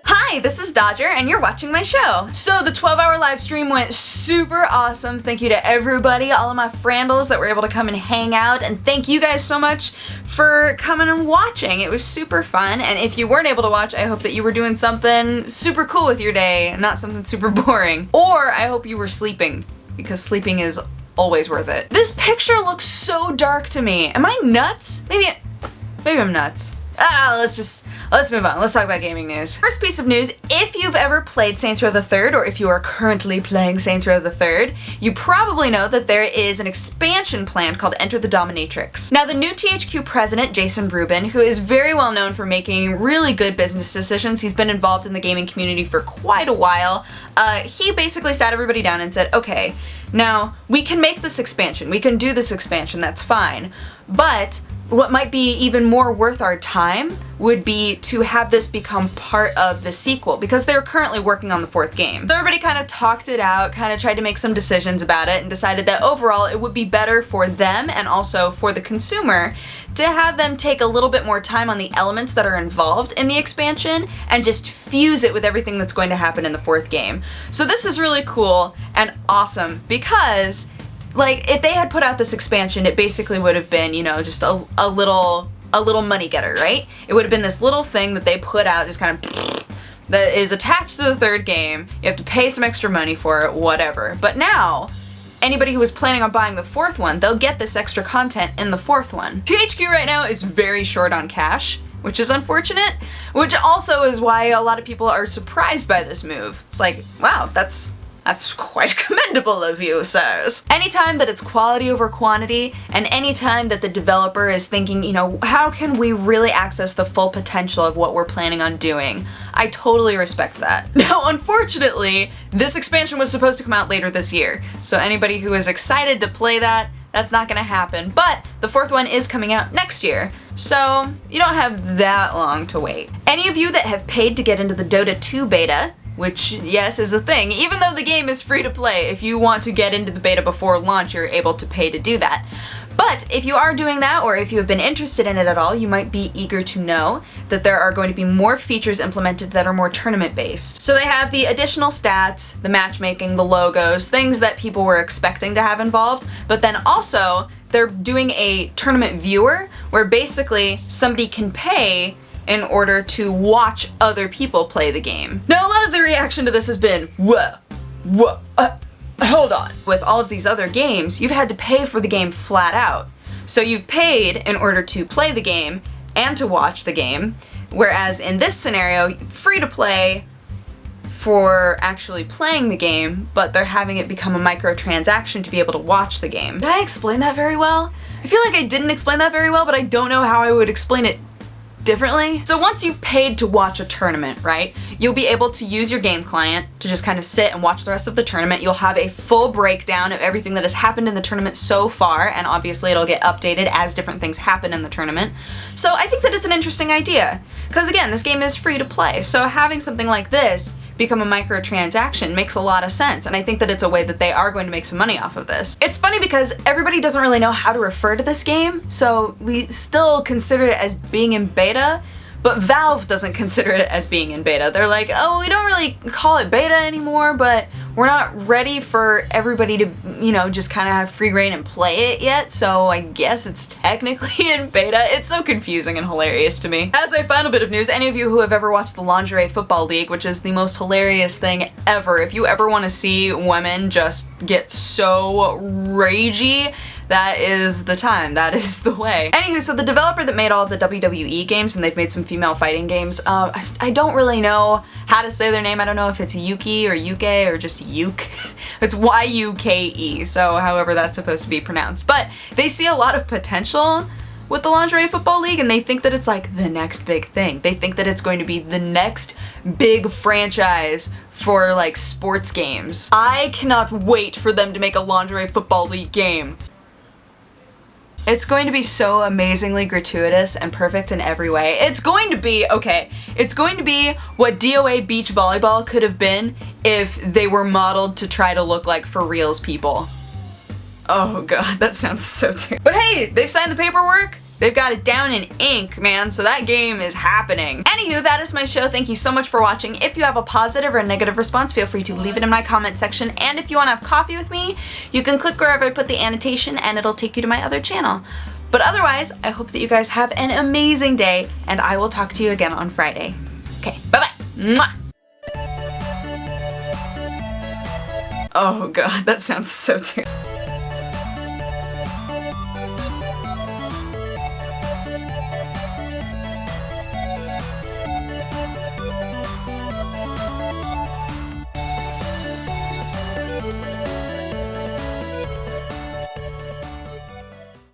Hi, this is Dodger, and you're watching my show. So the 12-hour live stream went super awesome. Thank you to everybody, all of my frandles that were able to come and hang out, and thank you guys so much for coming and watching. It was super fun, and if you weren't able to watch, I hope that you were doing something super cool with your day, not something super boring. Or I hope you were sleeping, because sleeping is always worth it. This picture looks so dark to me. Am I nuts? Maybe I'm nuts. Let's move on. Let's talk about gaming news. First piece of news, if you've ever played Saints Row the Third, or if you are currently playing Saints Row the Third, you probably know that there is an expansion planned called Enter the Dominatrix. Now, the new THQ president, Jason Rubin, who is very well known for making really good business decisions, he's been involved in the gaming community for quite a while, he basically sat everybody down and said, okay, now, we can make this expansion, we can do this expansion, that's fine, but what might be even more worth our time would be to have this become part of the sequel, because they're currently working on the 4th game. So everybody kind of talked it out, kind of tried to make some decisions about it, and decided that overall it would be better for them and also for the consumer to have them take a little bit more time on the elements that are involved in the expansion and just fuse it with everything that's going to happen in the 4th game. So this is really cool and awesome because, like, if they had put out this expansion, it basically would have been, you know, just a little money getter, right? It would have been this little thing that they put out, just kind of, that is attached to the 3rd game. You have to pay some extra money for it, whatever. But now, anybody who was planning on buying the 4th one, they'll get this extra content in the 4th one. THQ right now is very short on cash, which is unfortunate, which also is why a lot of people are surprised by this move. It's like, wow, that's quite commendable of you, sirs. Anytime that it's quality over quantity, and anytime that the developer is thinking, you know, how can we really access the full potential of what we're planning on doing, I totally respect that. Now, unfortunately, this expansion was supposed to come out later this year, so anybody who is excited to play that, that's not gonna happen. But the 4th one is coming out next year, so you don't have that long to wait. Any of you that have paid to get into the Dota 2 beta, which, yes, is a thing. Even though the game is free to play, if you want to get into the beta before launch, you're able to pay to do that. But if you are doing that, or if you have been interested in it at all, you might be eager to know that there are going to be more features implemented that are more tournament-based. So they have the additional stats, the matchmaking, the logos, things that people were expecting to have involved, but then also they're doing a tournament viewer where basically somebody can pay in order to watch other people play the game. Now, a lot of the reaction to this has been, whoa, hold on. With all of these other games, you've had to pay for the game flat out. So you've paid in order to play the game and to watch the game, whereas in this scenario, free to play for actually playing the game, but they're having it become a microtransaction to be able to watch the game. Did I explain that very well? I feel like I didn't explain that very well, but I don't know how I would explain it differently. So once you've paid to watch a tournament, right, you'll be able to use your game client to just kind of sit and watch the rest of the tournament. You'll have a full breakdown of everything that has happened in the tournament so far, and obviously it'll get updated as different things happen in the tournament. So I think that it's an interesting idea, because again, this game is free to play, so having something like this become a microtransaction makes a lot of sense, and I think that it's a way that they are going to make some money off of this. It's funny because everybody doesn't really know how to refer to this game, so we still consider it as being in beta, but Valve doesn't consider it as being in beta. They're like, oh, we don't really call it beta anymore, but we're not ready for everybody to, you know, just kind of have free reign and play it yet, so I guess it's technically in beta. It's so confusing and hilarious to me. As a final bit of news, any of you who have ever watched the Lingerie Football League, which is the most hilarious thing ever, if you ever want to see women just get so ragey, that is the time, that is the way. Anywho, so the developer that made all of the WWE games, and they've made some female fighting games, I don't really know how to say their name. I don't know if it's Yuki or Yuke or just Yuke. It's Y-U-K-E, so however that's supposed to be pronounced. But they see a lot of potential with the Lingerie Football League, and they think that it's like the next big thing. They think that it's going to be the next big franchise for like sports games. I cannot wait for them to make a Lingerie Football League game. It's going to be so amazingly gratuitous and perfect in every way. It's going to be, okay, it's going to be what DOA beach volleyball could have been if they were modeled to try to look like for reals people. Oh god, that sounds so terrible. But hey, they've signed the paperwork. They've got it down in ink, man, so that game is happening. Anywho, that is my show. Thank you so much for watching. If you have a positive or negative response, feel free to leave it in my comment section. And if you want to have coffee with me, you can click wherever I put the annotation and it'll take you to my other channel. But otherwise, I hope that you guys have an amazing day, and I will talk to you again on Friday. Okay, bye-bye. Mwah. Oh god, that sounds so terrible.